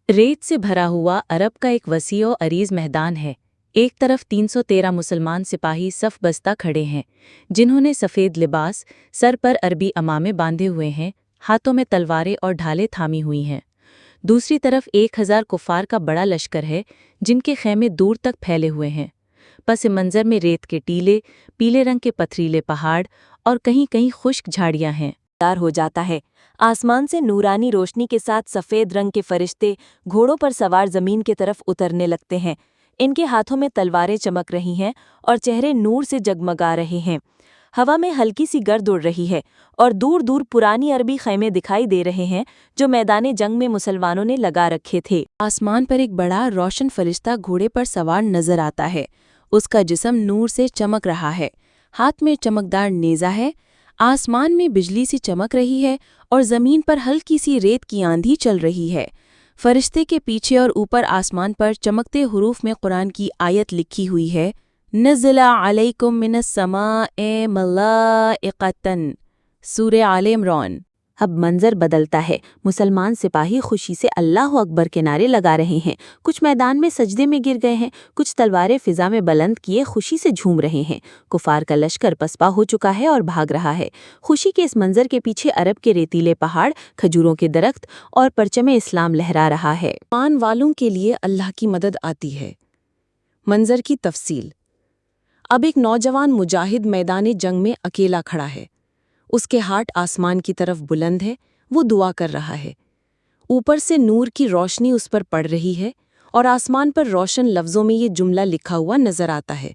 रेत से भरा हुआ अरब का एक वसीअ और अरीज मैदान है। एक तरफ 313 मुसलमान सिपाही सफ बस्ता खड़े हैं, जिन्होंने सफ़ेद लिबास, सर पर अरबी अमामे बांधे हुए हैं, हाथों में तलवारें और ढालें थामी हुई हैं। दूसरी तरफ 1000 कुफ़ार का बड़ा लश्कर है, जिनके ख़ैमे दूर तक फैले हुए हैं। पस मंज़र में रेत के टीले, पीले रंग के पथरीले पहाड़ और कहीं कहीं खुश्क झाड़ियाँ हैं। हो जाता है। आसमान से नूरानी रोशनी के साथ सफ़ेद रंग के फरिश्ते घोड़ों पर सवार ज़मीन की तरफ उतरने लगते हैं। इनके हाथों में तलवारें चमक रही हैं और चेहरे नूर से जगमगा रहे हैं। हवा में हल्की सी गर्द उड़ रही है और दूर दूर पुरानी अरबी खैमे दिखाई दे रहे हैं, जो मैदाने जंग में मुसलमानों ने लगा रखे थे। आसमान पर एक बड़ा रोशन फरिश्ता घोड़े पर सवार नजर आता है। उसका जिस्म नूर से चमक रहा है, हाथ में चमकदार नेज़ा है। आसमान में बिजली सी चमक रही है और ज़मीन पर हल्की सी रेत की आंधी चल रही है। फरिश्ते के पीछे और ऊपर आसमान पर चमकते हुरूफ में कुरान की आयत लिखी हुई है, नज़ला अलैकुम मिनस समाए मलाइकतन। सूरे आले इमरान। अब मंजर बदलता है। मुसलमान सिपाही खुशी से अल्लाह अकबर के नारे लगा रहे हैं। कुछ मैदान में सजदे में गिर गए हैं, कुछ तलवारें फिजा में बुलंद किए खुशी से झूम रहे हैं। कुफार का लश्कर पसपा हो चुका है और भाग रहा है। खुशी के इस मंजर के पीछे अरब के रेतीले पहाड़, खजूरों के दरख्त और परचमे इस्लाम लहरा रहा है। ईमान वालों के लिए अल्लाह की मदद आती है। मंजर की तफसील। अब एक नौजवान मुजाहिद मैदाने जंग में अकेला खड़ा है। उसके हाथ आसमान की तरफ बुलंद है, वो दुआ कर रहा है। ऊपर से नूर की रोशनी उस पर पड़ रही है और आसमान पर रोशन लफ्ज़ों में ये जुमला लिखा हुआ नजर आता है,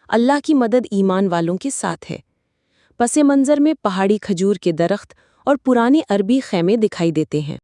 अल्लाह की मदद ईमान वालों के साथ है। पसे मंजर में पहाड़ी खजूर के दरख्त और पुराने अरबी खैमे दिखाई देते हैं।